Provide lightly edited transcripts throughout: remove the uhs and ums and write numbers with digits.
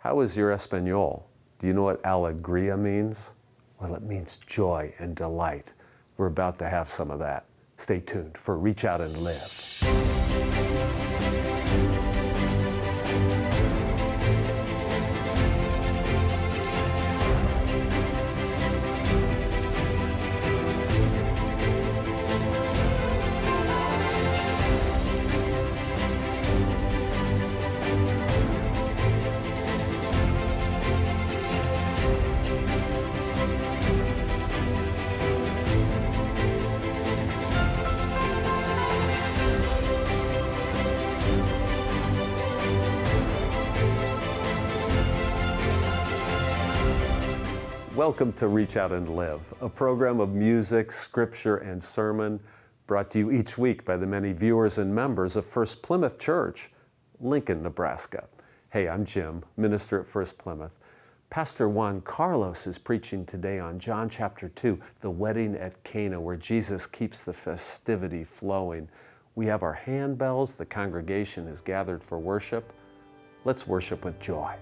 How is your Espanol? Do you know what Alegria means? Well, it means joy and delight. We're about to have some of that. Stay tuned for Reach Out and Live. Welcome to Reach Out and Live, a program of music, scripture, and sermon brought to you each week by the many viewers and members of First-Plymouth Church, Lincoln, Nebraska. Hey, I'm Jim, minister at First-Plymouth. Pastor Juan Carlos is preaching today on John chapter 2, the wedding at Cana, where Jesus keeps the festivity flowing. We have our handbells, the congregation is gathered for worship. Let's worship with joy.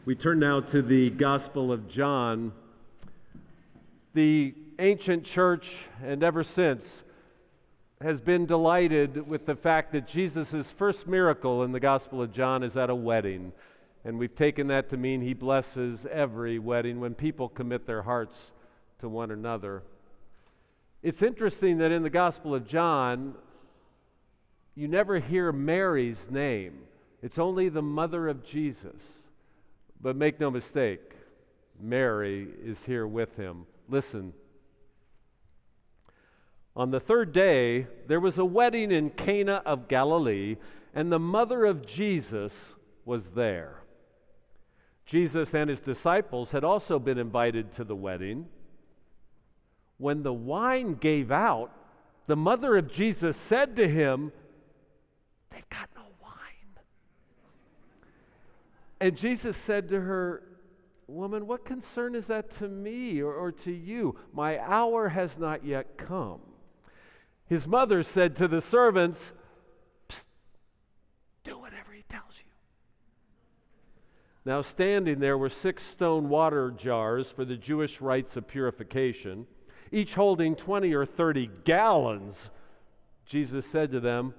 We turn now to the Gospel of John. The ancient church, and ever since, has been delighted with the fact that Jesus' first miracle in the Gospel of John is at a wedding. And we've taken that to mean he blesses every wedding when people commit their hearts to one another. It's interesting that in the Gospel of John, you never hear Mary's name. It's only the mother of Jesus. But make no mistake, Mary is here with him. Listen. On the third day, there was a wedding in Cana of Galilee, and the mother of Jesus was there. Jesus and his disciples had also been invited to the wedding. When the wine gave out, the mother of Jesus said to him, "They've got no wine." And Jesus said to her, "Woman, what concern is that to me or to you? My hour has not yet come." His mother said to the servants, "Psst, do whatever he tells you." Now standing there were 6 stone water jars for the Jewish rites of purification, each holding 20 or 30 gallons. Jesus said to them,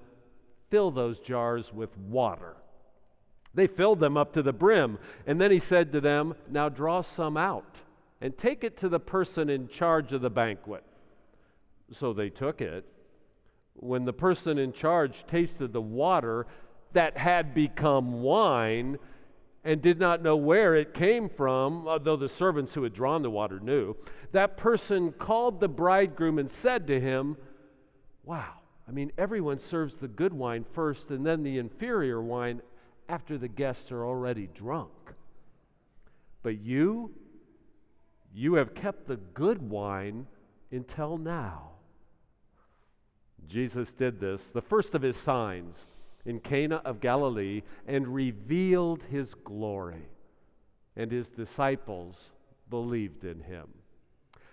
"Fill those jars with water." They filled them up to the brim, and then he said to them, "Now draw some out, and take it to the person in charge of the banquet." So they took it. When the person in charge tasted the water that had become wine, and did not know where it came from, though the servants who had drawn the water knew, that person called the bridegroom and said to him, "Wow, everyone serves the good wine first and then the inferior wine after the guests are already drunk. But you have kept the good wine until now." Jesus did this, the first of his signs, in Cana of Galilee, and revealed his glory. and his disciples believed in him.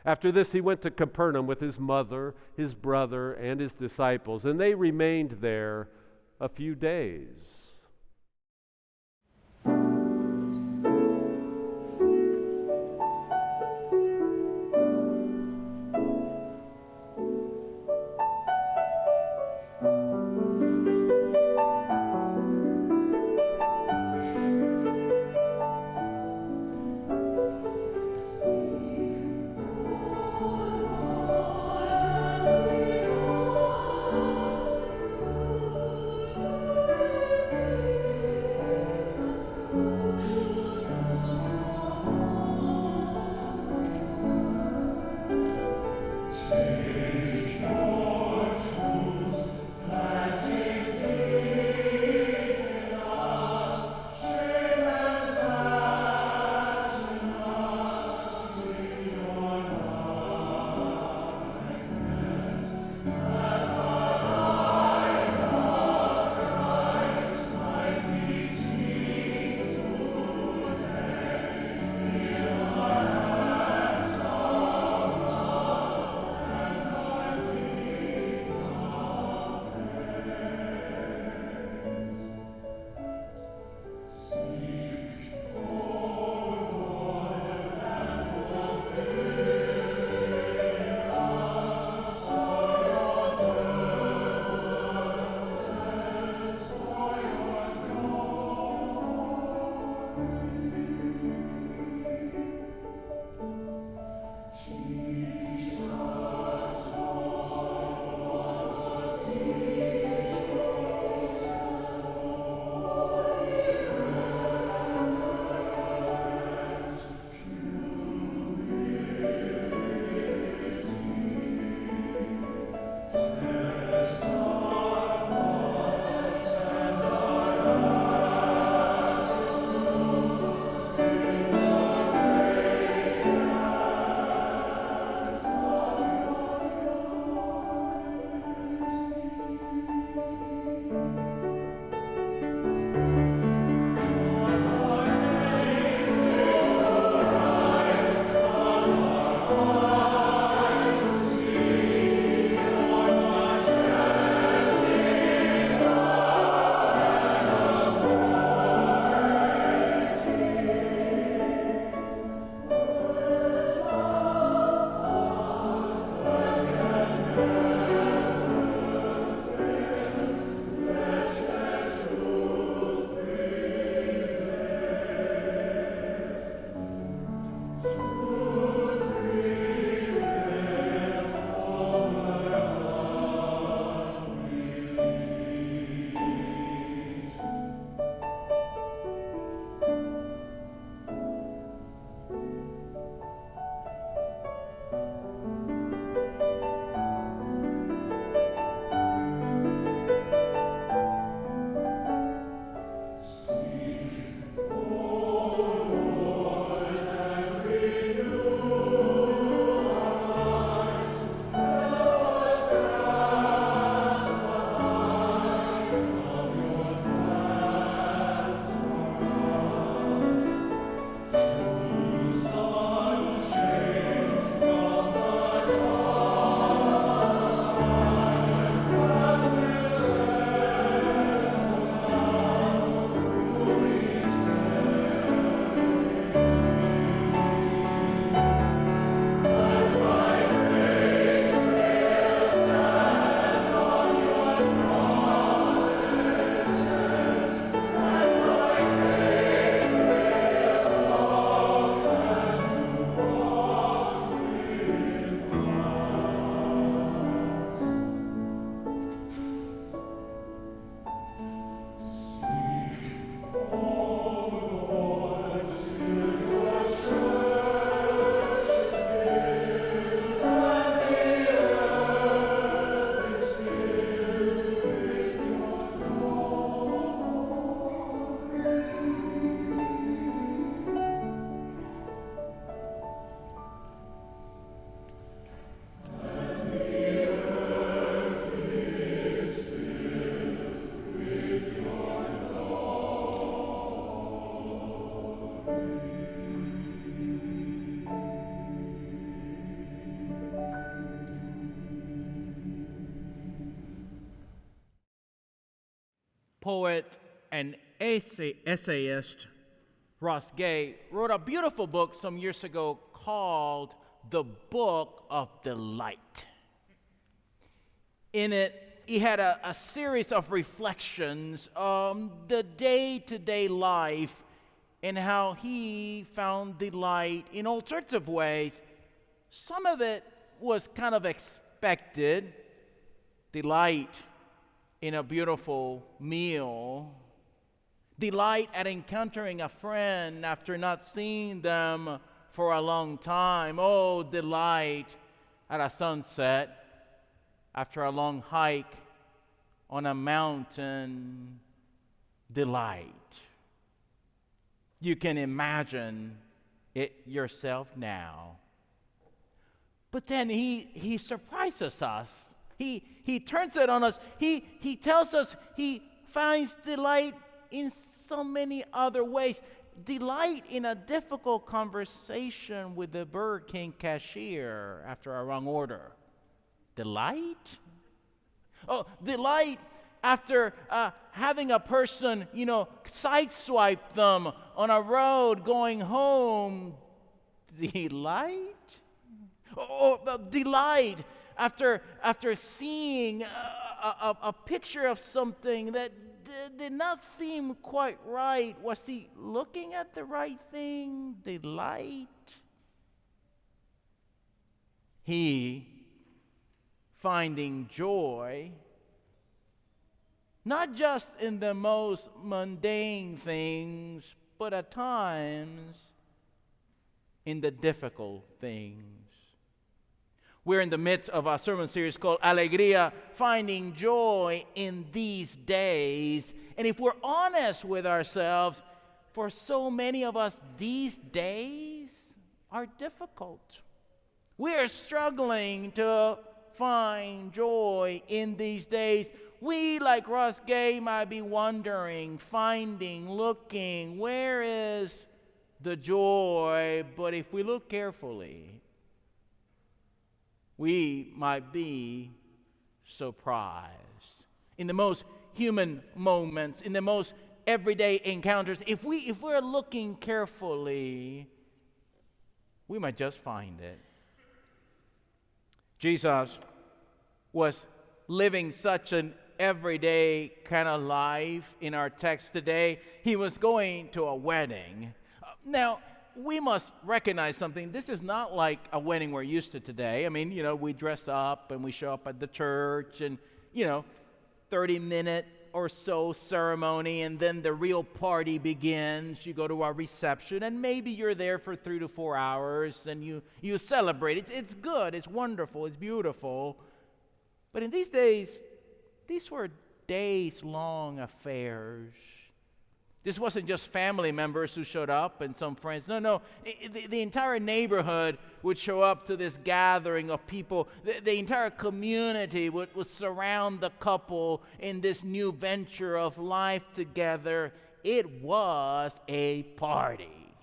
After this, he went to Capernaum with his mother, his brother, and his disciples, and they remained there a few days. poet and essayist Ross Gay wrote a beautiful book some years ago called The Book of Delight. In it, he had a series of reflections on the day-to-day life and how he found delight in all sorts of ways. Some of it was kind of expected. Delight in a beautiful meal. Delight at encountering a friend after not seeing them for a long time. Oh, delight at a sunset after a long hike on a mountain. Delight. You can imagine it yourself now. But then he surprises us. He turns it on us. He tells us he finds delight in so many other ways. Delight in a difficult conversation with the Burger King cashier after a wrong order. Delight? Oh, delight after having a person, sideswipe them on a road going home. Delight? Oh, delight after seeing a picture of something that did not seem quite right. Was he looking at the right thing? Delight. He finding joy not just in the most mundane things, but at times in the difficult things. We're in the midst of a sermon series called Alegria, finding joy in these days. And if we're honest with ourselves, for so many of us, these days are difficult. We are struggling to find joy in these days. We, like Ross Gay, might be wondering, finding, looking, where is the joy? But if we look carefully, we might be surprised. In the most human moments, in the most everyday encounters, if we're looking carefully, we might just find it. Jesus was living such an everyday kind of life in our text today. He was going to a wedding. Now, we must recognize something. This is not like a wedding we're used to today. I mean, we dress up and we show up at the church and, 30-minute or so ceremony, and then the real party begins. You go to a reception, and maybe you're there for 3 to 4 hours, and you celebrate. It's good, it's wonderful, it's beautiful. But in these days, these were days-long affairs. This wasn't just family members who showed up and some friends. No. The entire neighborhood would show up to this gathering of people. The entire community would surround the couple in this new venture of life together. It was a party.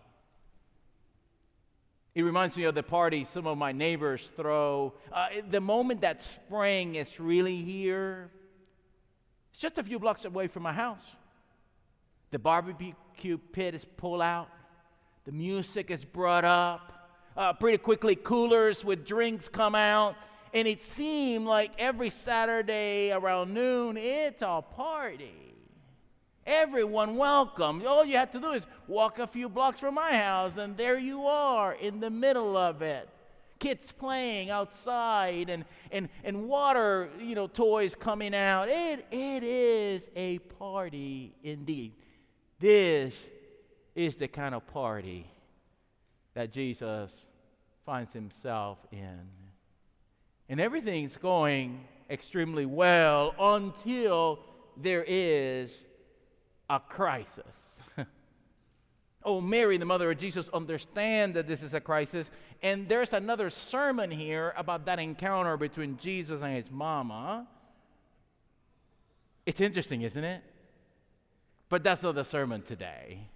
It reminds me of the party some of my neighbors throw. The moment that spring is really here, it's just a few blocks away from my house. The barbecue pit is pulled out. The music is brought up. Pretty quickly, coolers with drinks come out. And it seemed like every Saturday around noon, it's a party. Everyone welcome. All you have to do is walk a few blocks from my house, and there you are in the middle of it. Kids playing outside and water, toys coming out. It is a party indeed. This is the kind of party that Jesus finds himself in. And everything's going extremely well until there is a crisis. Oh, Mary, the mother of Jesus, understands that this is a crisis. And there's another sermon here about that encounter between Jesus and his mama. It's interesting, isn't it? But that's not the sermon today.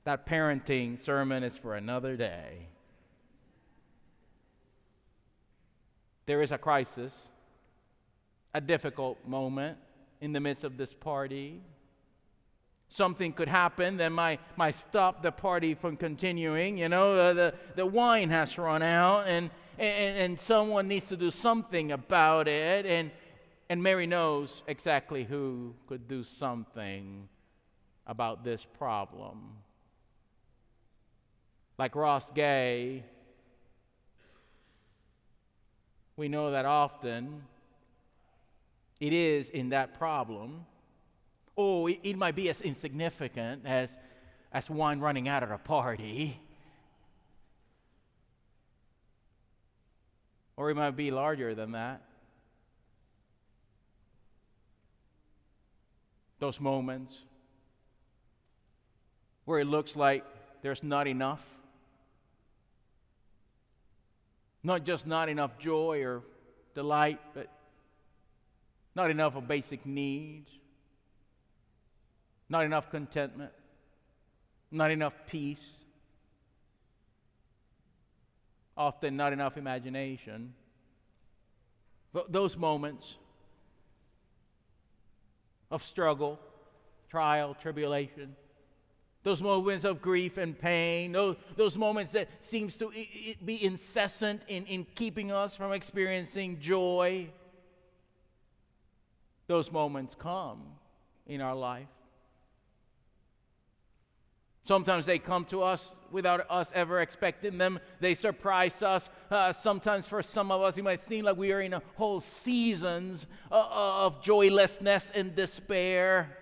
That parenting sermon is for another day. There is a crisis, a difficult moment. in the midst of this party. Something could happen that might stop the party from continuing. The wine has run out, and someone needs to do something about it. And Mary knows exactly who could do something about this problem. Like Ross Gay, we know that often it is in that problem. Oh, it might be as insignificant as wine running out at a party. Or it might be larger than that. Those moments where it looks like there's not enough. Not just not enough joy or delight, but not enough of basic needs. Not enough contentment. Not enough peace. Often not enough imagination. Those moments of struggle, trial, tribulation, those moments of grief and pain, those moments that seems to be incessant in keeping us from experiencing joy, those moments come in our life. Sometimes they come to us without us ever expecting them. They surprise us. Sometimes for some of us, it might seem like we are in a whole seasons of joylessness and despair.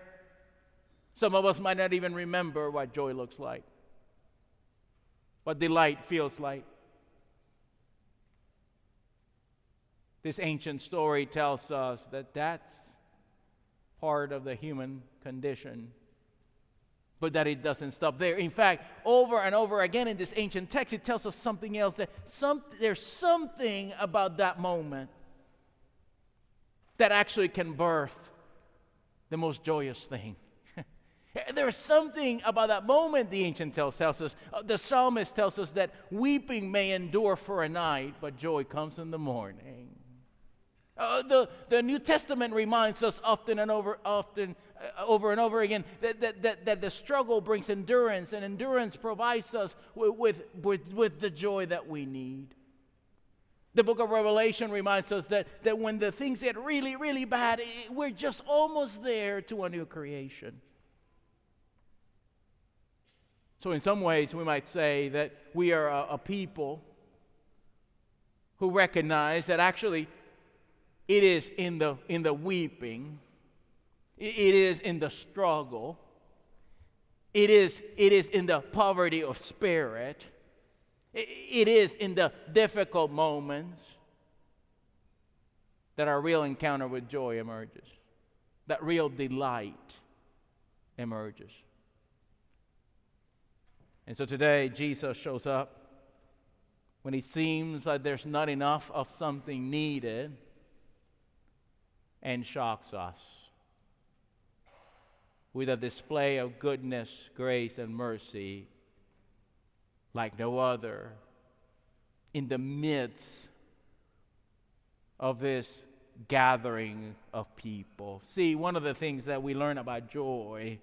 Some of us might not even remember what joy looks like, what delight feels like. This ancient story tells us that that's part of the human condition, but that it doesn't stop there. In fact, over and over again in this ancient text, it tells us something else, that there's something about that moment that actually can birth the most joyous thing. There's something about that moment, the ancient text tells us. The psalmist tells us that weeping may endure for a night, but joy comes in the morning. The New Testament reminds us often and over and over again that the struggle brings endurance, and endurance provides us with the joy that we need. The book of Revelation reminds us that when the things get really, really bad, we're just almost there to a new creation. So in some ways, we might say that we are a people who recognize that actually it is in the weeping, it is in the struggle, it is in the poverty of spirit, it is in the difficult moments that our real encounter with joy emerges, that real delight emerges. And so today, Jesus shows up when it seems like there's not enough of something needed, and shocks us with a display of goodness, grace, and mercy like no other in the midst of this gathering of people. See, one of the things that we learn about joy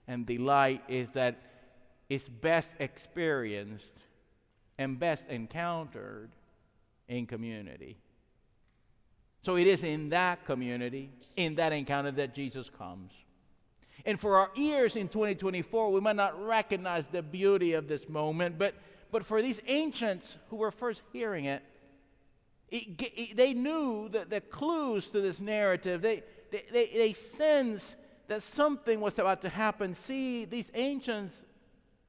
and delight is that it's best experienced and best encountered in community. So it is in that community, in that encounter, that Jesus comes. And for our ears in 2024, we might not recognize the beauty of this moment, but for these ancients who were first hearing it, they knew the clues to this narrative. They sensed that something was about to happen. See, these ancients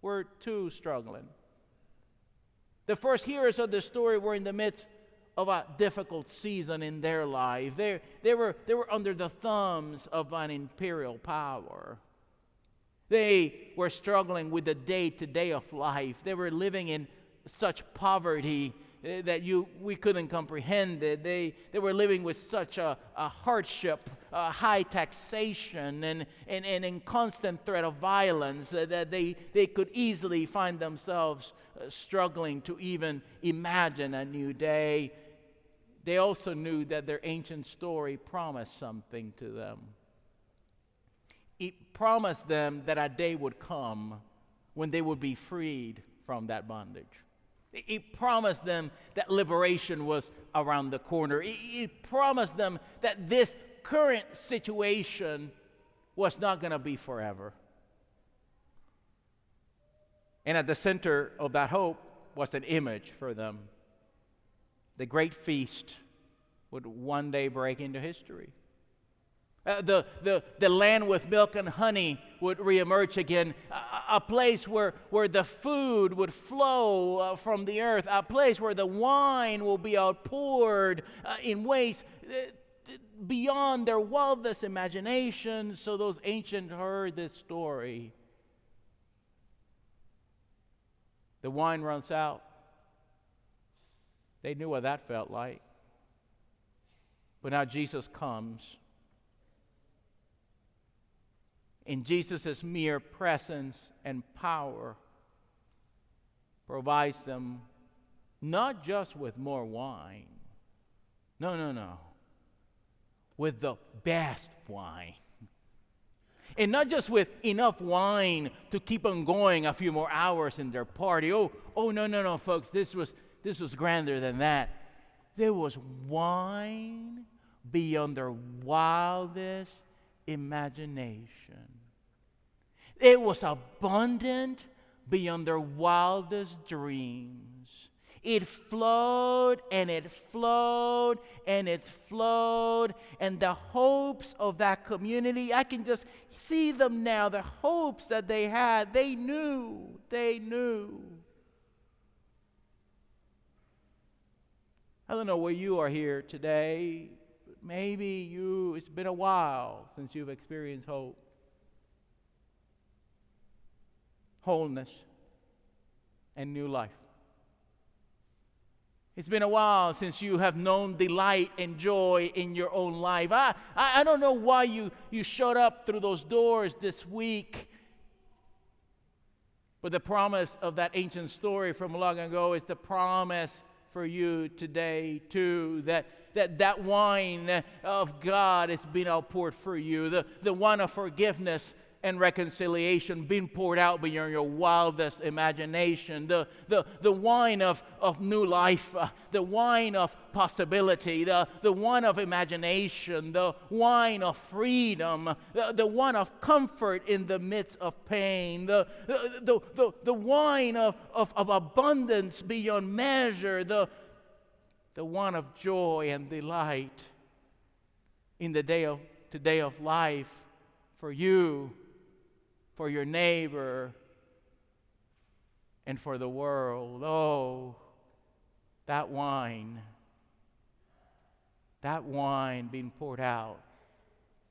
were too struggling. The first hearers of the story were in the midst of a difficult season in their life. They were under the thumbs of an imperial power. They were struggling with the day-to-day of life. They were living in such poverty that we couldn't comprehend it. They were living with such a hardship, high taxation, and in constant threat of violence that they could easily find themselves struggling to even imagine a new day. They also knew that their ancient story promised something to them. It promised them that a day would come when they would be freed from that bondage. It promised them that liberation was around the corner. It promised them that this current situation was not going to be forever. And at the center of that hope was an image for them. The great feast would one day break into history. The land with milk and honey would reemerge again, a place where the food would flow from the earth, a place where the wine will be outpoured in ways beyond their wildest imagination. So those ancients heard this story. The wine runs out. They knew what that felt like. But now Jesus comes. In Jesus' mere presence and power provides them not just with more wine. No. With the best wine. And not just with enough wine to keep on going a few more hours in their party. Oh, no, folks, this was grander than that. There was wine beyond their wildest imagination. It was abundant beyond their wildest dreams. It flowed and it flowed and it flowed. And the hopes of that community, I can just see them now. The hopes that they had, they knew. I don't know where you are here today. Maybe it's been a while since you've experienced hope. Wholeness and new life. It's been a while since you have known delight and joy in your own life. I don't know why you showed up through those doors this week. But the promise of that ancient story from long ago is the promise for you today too. That wine of God is being outpoured for you. The wine of forgiveness and reconciliation being poured out beyond your wildest imagination. The wine of new life, the wine of possibility, the wine of imagination, the wine of freedom, the wine of comfort in the midst of pain, the wine of abundance beyond measure, the wine of joy and delight in the day of life for you, for your neighbor, and for the world. Oh, that wine being poured out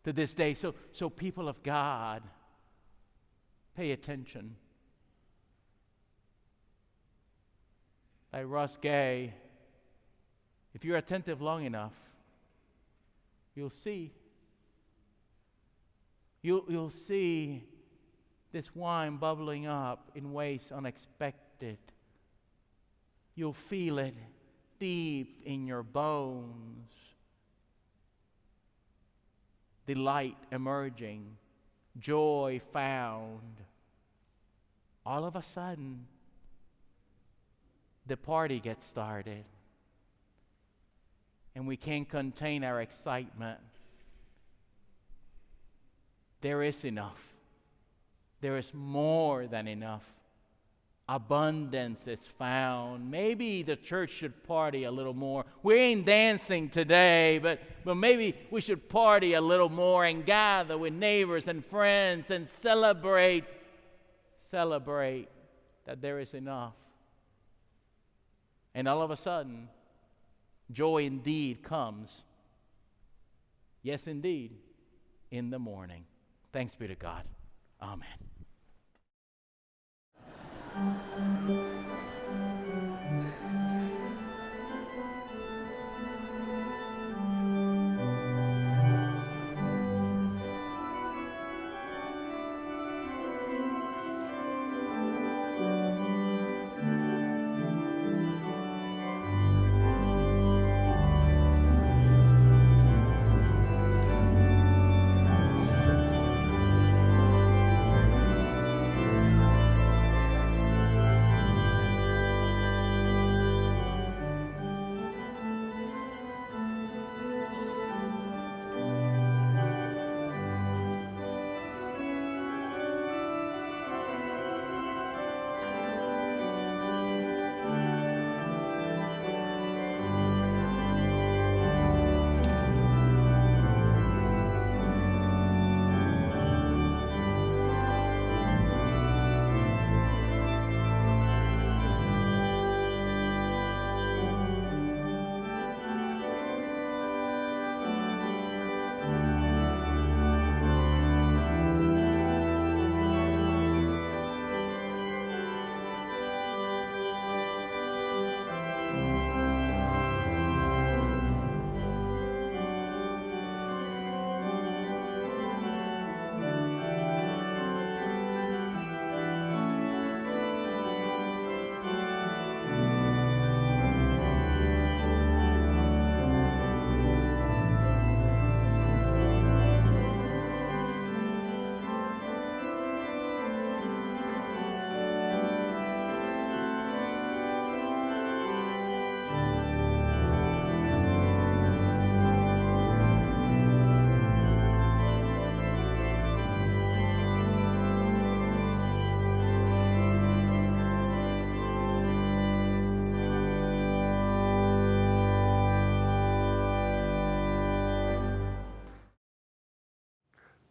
to this day. So people of God, pay attention. Like Russ Gay, if you're attentive long enough, you'll see. You'll see this wine bubbling up in ways unexpected. You'll feel it deep in your bones. Delight emerging, joy found. All of a sudden, the party gets started. And we can't contain our excitement. There is enough. There is more than enough. Abundance is found. Maybe the church should party a little more. We ain't dancing today, but maybe we should party a little more and gather with neighbors and friends and celebrate that there is enough. And all of a sudden, joy indeed comes. Yes, indeed, in the morning. Thanks be to God. Amen.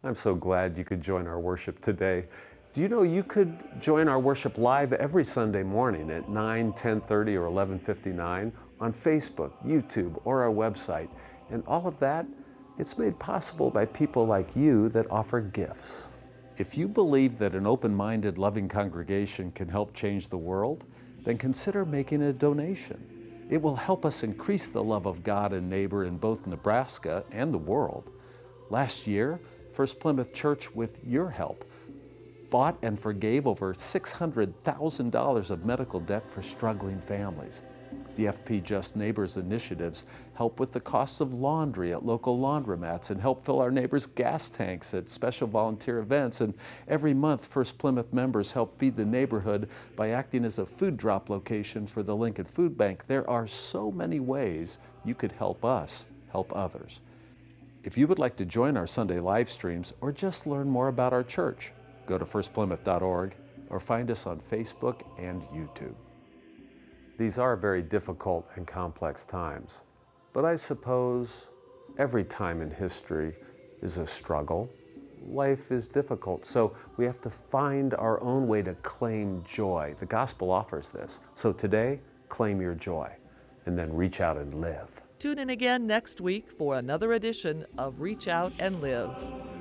I'm so glad you could join our worship today. Do you know you could join our worship live every Sunday morning at 9, 10:30, or 11:59 on Facebook, YouTube, or our website. And all of that, it's made possible by people like you that offer gifts. If you believe that an open-minded, loving congregation can help change the world, then consider making a donation. It will help us increase the love of God and neighbor in both Nebraska and the world. Last year, First-Plymouth Church, with your help, bought and forgave over $600,000 of medical debt for struggling families. The FP Just Neighbors initiatives help with the costs of laundry at local laundromats and help fill our neighbors' gas tanks at special volunteer events. And every month, First Plymouth members help feed the neighborhood by acting as a food drop location for the Lincoln Food Bank. There are so many ways you could help us help others. If you would like to join our Sunday live streams or just learn more about our church, go to firstplymouth.org or find us on Facebook and YouTube. These are very difficult and complex times, but I suppose every time in history is a struggle. Life is difficult, so we have to find our own way to claim joy. The gospel offers this. So today, claim your joy, and then reach out and live. Tune in again next week for another edition of Reach Out and Live.